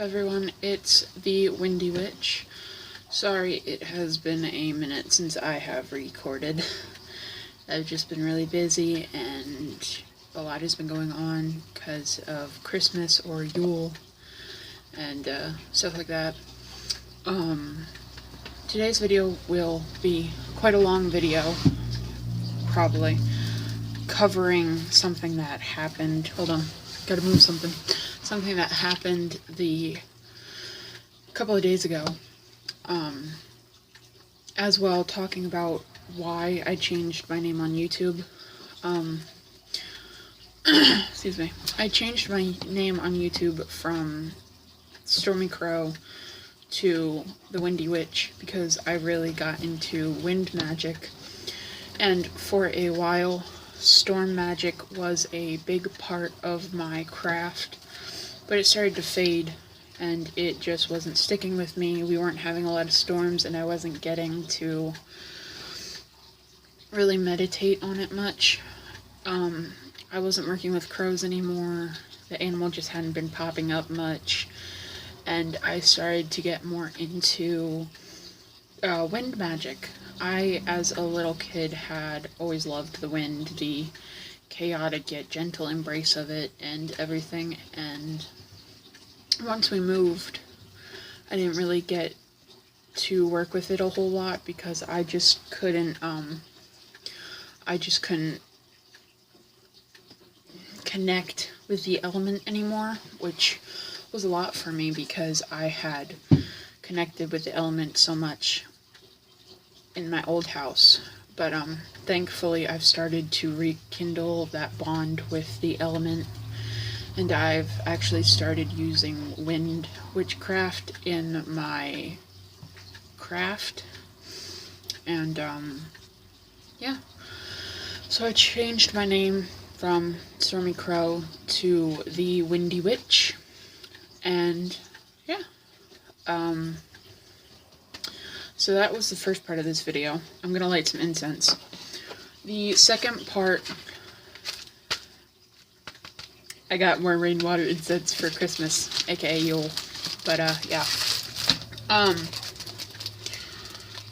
everyone? It's the Windy Witch. Sorry, it has been a minute since I have recorded. I've just been really busy and a lot has been going on because of Christmas or Yule and stuff like that. Today's video will be quite a long video, probably, covering something that happened. Hold on, gotta move something. Something that happened a couple of days ago. As well, talking about why I changed my name on YouTube. Excuse me. I changed my name on YouTube from Stormy Crow to the Windy Witch because I really got into wind magic, and for a while storm magic was a big part of my craft, but it started to fade and it just wasn't sticking with me. We weren't having a lot of storms and I wasn't getting to really meditate on it much. I wasn't working with crows anymore. The animal just hadn't been popping up much. And I started to get more into wind magic. I, as a little kid, had always loved the wind, the chaotic yet gentle embrace of it and everything. And once we moved, I didn't really get to work with it a whole lot because I just couldn't connect with the element anymore, which was a lot for me because I had connected with the element so much in my old house. But thankfully I've started to rekindle that bond with the element, and I've actually started using wind witchcraft in my craft. And yeah, so I changed my name from Stormy Crow to the Windy Witch. And yeah, so that was the first part of this video. I'm gonna light some incense. The second part, I got more rainwater incense for Christmas, aka Yule. But yeah.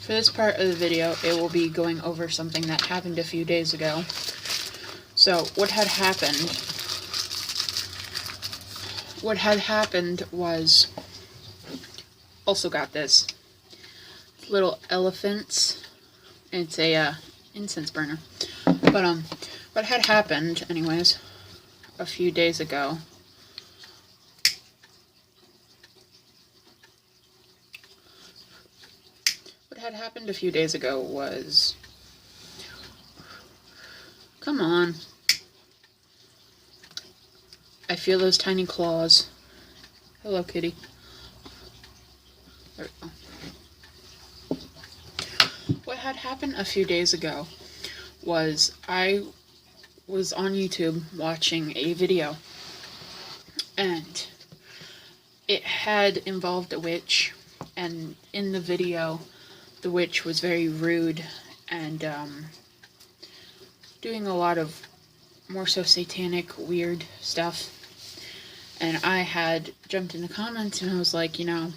For this part of the video, it will be going over something that happened a few days ago. So what had happened was, also got this little elephants. It's a incense burner. But what had happened anyways a few days ago was, come on, I feel those tiny claws. Hello, kitty. There we go. What had happened a few days ago was I was on YouTube watching a video, and it had involved a witch, and in the video the witch was very rude and doing a lot of more so satanic, weird stuff. And I had jumped in the comments and I was like, you know,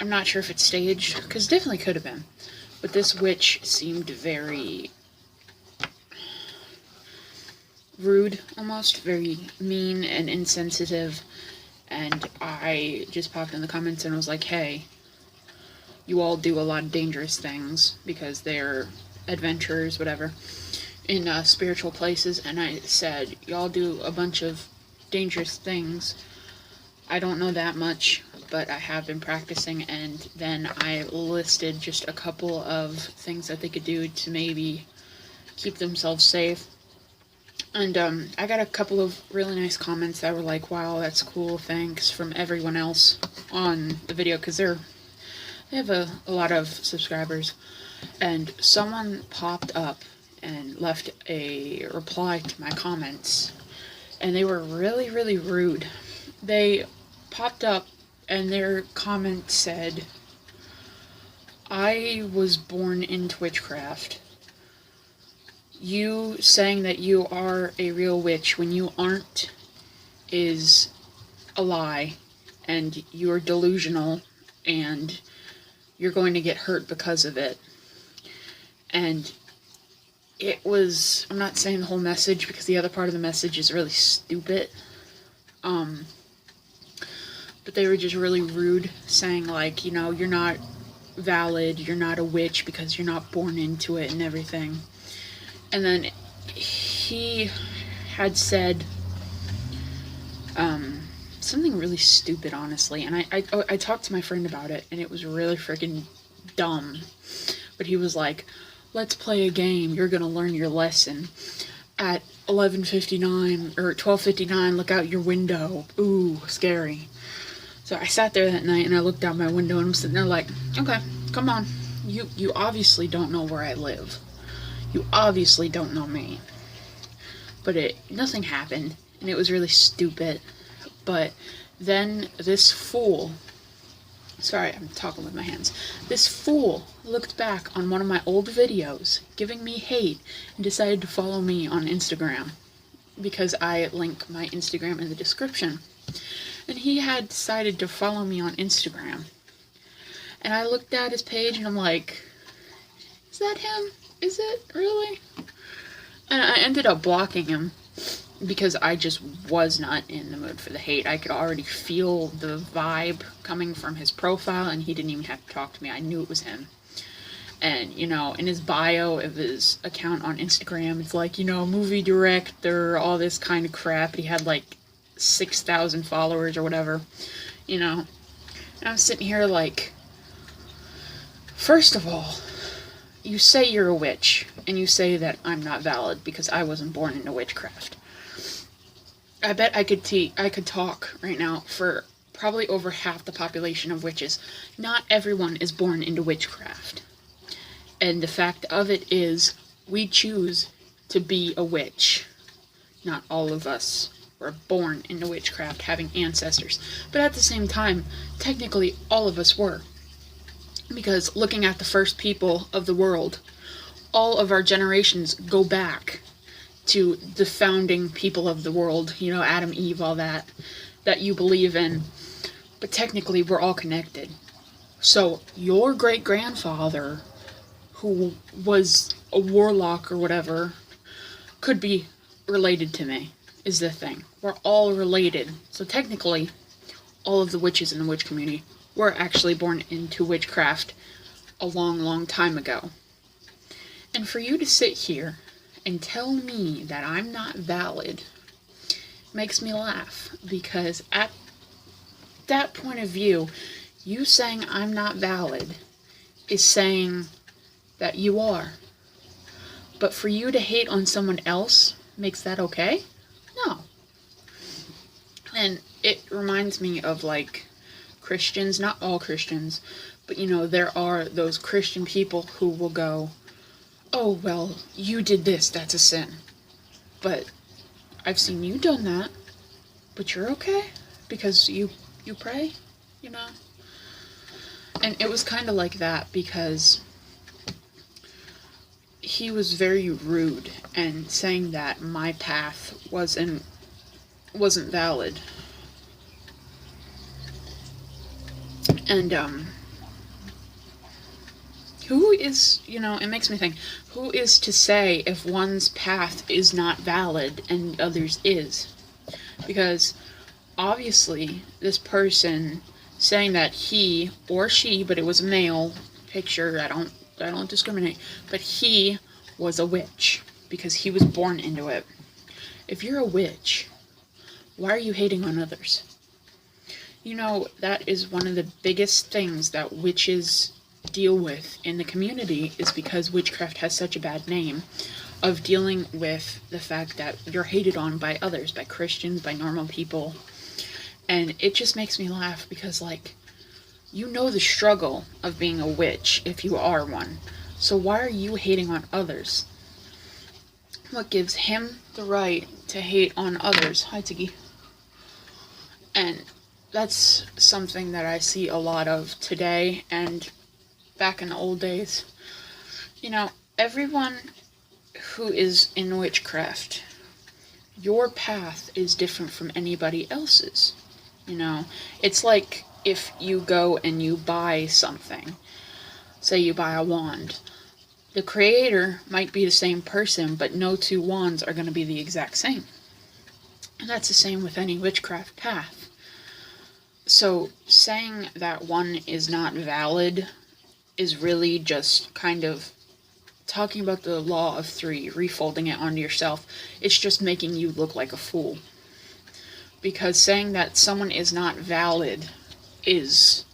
I'm not sure if it's staged, because it definitely could have been, but this witch seemed very rude, almost very mean and insensitive. And I just popped in the comments and was like, hey, you all do a lot of dangerous things because they're adventurers, whatever, in spiritual places. And I said, y'all do a bunch of dangerous things. I don't know that much, but I have been practicing. And then I listed just a couple of things that they could do to maybe keep themselves safe. And I got a couple of really nice comments that were like, wow, that's cool, thanks, from everyone else on the video, because they have a lot of subscribers. And someone popped up and left a reply to my comments, and they were really, really rude. They popped up and their comment said, I was born into witchcraft. You saying that you are a real witch when you aren't is a lie. and you're delusional, and you're going to get hurt because of it. And it was, I'm not saying the whole message because the other part of the message is really stupid. But they were just really rude, saying like, you're not valid, you're not a witch because you're not born into it and everything. And then he had said something really stupid, honestly, and I talked to my friend about it, and it was really freaking dumb. But he was like, let's play a game, you're gonna learn your lesson. At 11:59 or 12:59, look out your window. Ooh, scary. So I sat there that night and I looked out my window and I'm sitting there like, okay, come on. You obviously don't know where I live. You obviously don't know me. But nothing happened, and it was really stupid. But then this fool, sorry, I'm talking with my hands. This fool looked back on one of my old videos, giving me hate, and decided to follow me on Instagram, because I link my Instagram in the description. And he had decided to follow me on Instagram. And I looked at his page and I'm like, is that him? Is it really? And I ended up blocking him because I just was not in the mood for the hate. I could already feel the vibe coming from his profile, and he didn't even have to talk to me. I knew it was him. And, in his bio of his account on Instagram, it's like, movie director, all this kind of crap. He had like 6,000 followers or whatever, And I'm sitting here like, first of all, you say you're a witch, and you say that I'm not valid because I wasn't born into witchcraft. I bet I could talk right now for probably over half the population of witches. Not everyone is born into witchcraft. And the fact of it is, we choose to be a witch. Not all of us were born into witchcraft, having ancestors. But at the same time, technically all of us were. Because looking at the first people of the world, all of our generations go back to the founding people of the world, Adam, Eve, all that you believe in. But technically, we're all connected. So, your great-grandfather, who was a warlock or whatever, could be related to me, is the thing. We're all related. So technically, all of the witches in the witch community were actually born into witchcraft a long, long time ago. And for you to sit here and tell me that I'm not valid makes me laugh, because at that point of view, you saying I'm not valid is saying that you are. But for you to hate on someone else makes that okay? No. And it reminds me of like Christians, not all Christians, but there are those Christian people who will go, oh, well, you did this, that's a sin. But I've seen you done that, but you're okay because you pray, And it was kind of like that, because he was very rude and saying that my path wasn't valid. And who is, it makes me think, who is to say if one's path is not valid and others is? Because obviously this person saying that he or she, but it was a male picture, I don't discriminate, but he was a witch because he was born into it. If you're a witch, why are you hating on others? That is one of the biggest things that witches deal with in the community, is because witchcraft has such a bad name, of dealing with the fact that you're hated on by others, by Christians, by normal people. And it just makes me laugh because, the struggle of being a witch if you are one. So why are you hating on others? What gives him the right to hate on others? Hi, Tiggy. And that's something that I see a lot of today and back in the old days. Everyone who is in witchcraft, your path is different from anybody else's. You know, it's like if you go and you buy something, say you buy a wand. The creator might be the same person, but no two wands are going to be the exact same. And that's the same with any witchcraft path. So saying that one is not valid is really just kind of talking about the law of three, refolding it onto yourself. It's just making you look like a fool. Because saying that someone is not valid is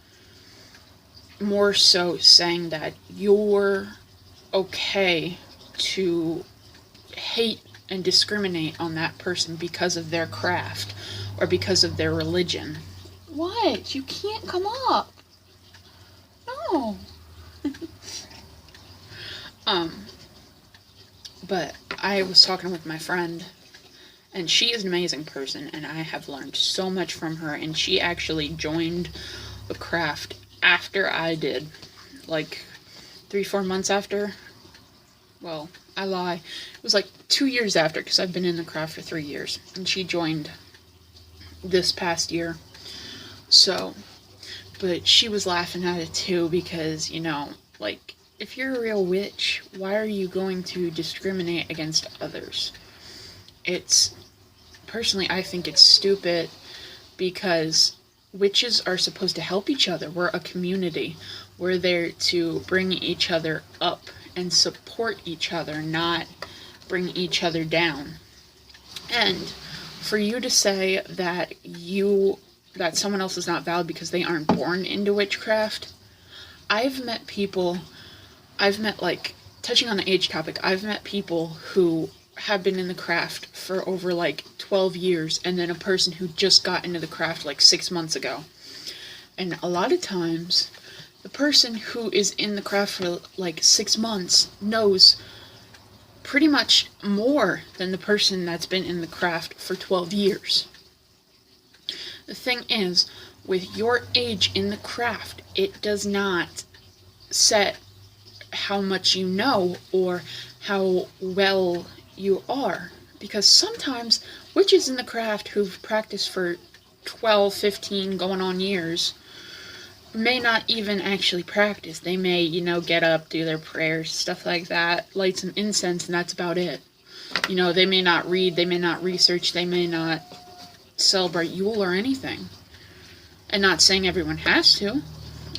more so saying that you're okay to hate and discriminate on that person because of their craft or because of their religion. What? You can't come up. No. But I was talking with my friend, and she is an amazing person, and I have learned so much from her, and she actually joined the craft after I did, like 3-4 months after. Well, I lie. It was like 2 years after, because I've been in the craft for 3 years, and she joined this past year. So, but she was laughing at it too, because, you know, like, if you're a real witch, why are you going to discriminate against others? Personally, I think it's stupid, because witches are supposed to help each other. We're a community. We're there to bring each other up and support each other, not bring each other down. And for you to say that someone else is not valid because they aren't born into witchcraft, I've met, like, touching on the age topic, I've met people who have been in the craft for over like 12 years, and then a person who just got into the craft like 6 months ago. And a lot of times, the person who is in the craft for like 6 months knows pretty much more than the person that's been in the craft for 12 years. The thing is, with your age in the craft, it does not set how much you know or how well you are. Because sometimes witches in the craft who've practiced for 12, 15, going on years may not even actually practice. They may, get up, do their prayers, stuff like that, light some incense, and that's about it. They may not read, they may not research, they may not celebrate Yule or anything. And not saying everyone has to,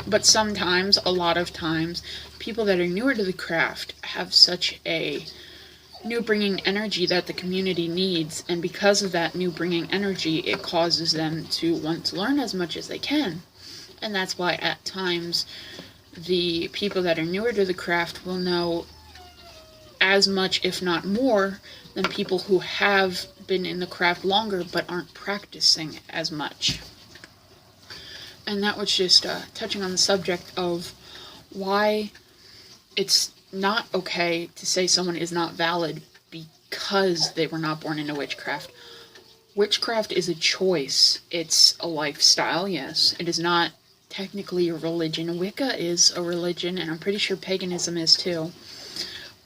but sometimes, a lot of times, people that are newer to the craft have such a new bringing energy that the community needs, and because of that new bringing energy, it causes them to want to learn as much as they can. And that's why at times the people that are newer to the craft will know as much, if not more, than people who have been in the craft longer but aren't practicing as much. And that was just touching on the subject of why it's not okay to say someone is not valid because they were not born into witchcraft. Witchcraft is a choice. It's a lifestyle, yes. It is not technically a religion. Wicca is a religion, and I'm pretty sure paganism is too.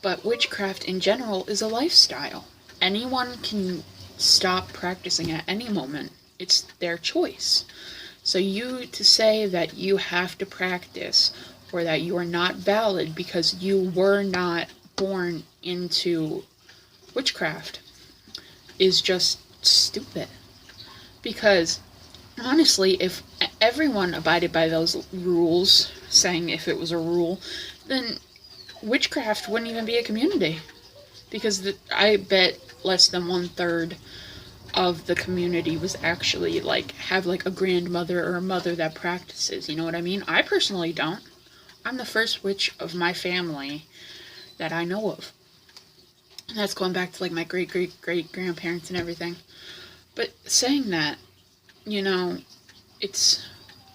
But witchcraft in general is a lifestyle. Anyone can stop practicing at any moment. It's their choice. So you to say that you have to practice or that you are not valid because you were not born into witchcraft is just stupid. Because honestly, if everyone abided by those rules, saying if it was a rule, then witchcraft wouldn't even be a community. Because I bet less than 1/3 of the community was actually have a grandmother or a mother that practices, you know what I mean? I personally don't. I'm the first witch of my family that I know of. And that's going back to my great grandparents and everything. But saying that, it's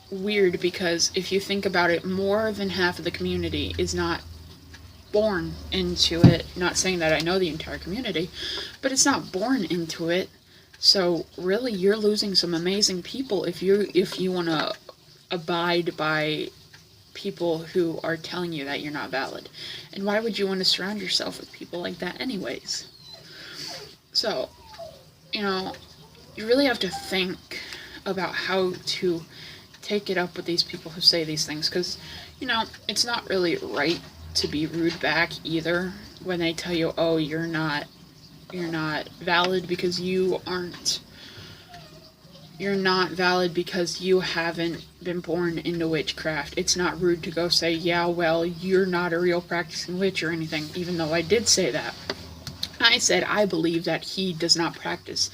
weird because if you think about it, more than half of the community is not born into it. Not saying that I know the entire community, but it's not born into it. So really, you're losing some amazing people if you want to abide by people who are telling you that you're not valid. And why would you want to surround yourself with people like that anyways? So, you really have to think about how to take it up with these people who say these things, because, you know, it's not really right to be rude back either when they tell you, oh, you're not valid because you're not valid because you haven't been born into witchcraft. It's not rude to go say, yeah, well, you're not a real practicing witch or anything, even though I did say that. I said I believe that he does not practice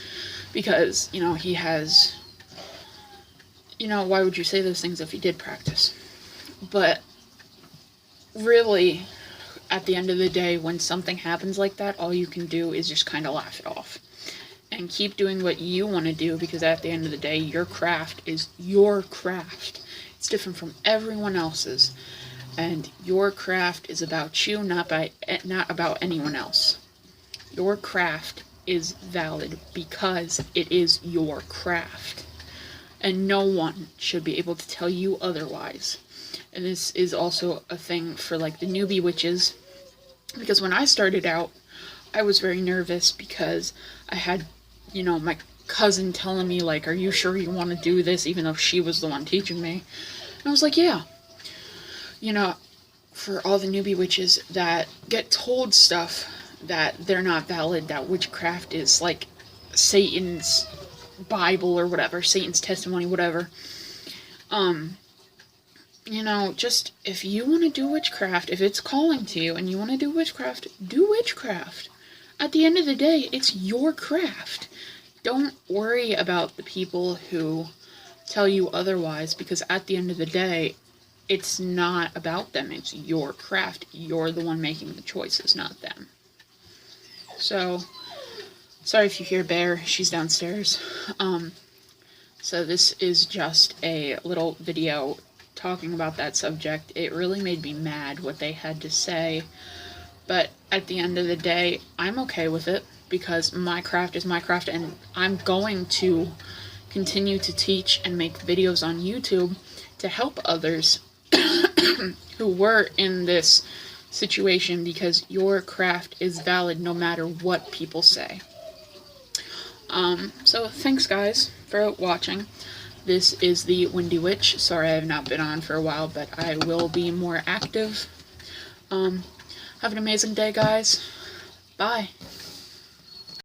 because, you know, he has, you know, why would you say those things if he did practice? But really, at the end of the day, when something happens like that, all you can do is just kind of laugh it off. And keep doing what you want to do, because at the end of the day, your craft is your craft. It's different from everyone else's. And your craft is about you, not about anyone else. Your craft is valid because it is your craft. And no one should be able to tell you otherwise. And this is also a thing for like the newbie witches, because when I started out, I was very nervous because I had, you know, my cousin telling me, like, are you sure you want to do this, even though she was the one teaching me. And I was like, yeah. You know, for all the newbie witches that get told stuff that they're not valid, that witchcraft is like Satan's Bible or whatever, Satan's testimony, whatever. You know, just, if you want to do witchcraft, if it's calling to you and you want to do witchcraft, do witchcraft. At the end of the day, it's your craft. Don't worry about the people who tell you otherwise, because at the end of the day, it's not about them. It's your craft. You're the one making the choices, not them. So, sorry if you hear Bear. She's downstairs. So this is just a little video talking about that subject. It really made me mad what they had to say. But at the end of the day, I'm okay with it, because my craft is my craft, and I'm going to continue to teach and make videos on YouTube to help others who were in this situation, because your craft is valid no matter what people say. So thanks guys for watching. This is the Windy Witch. Sorry I have not been on for a while, but I will be more active. Have an amazing day, guys. Bye.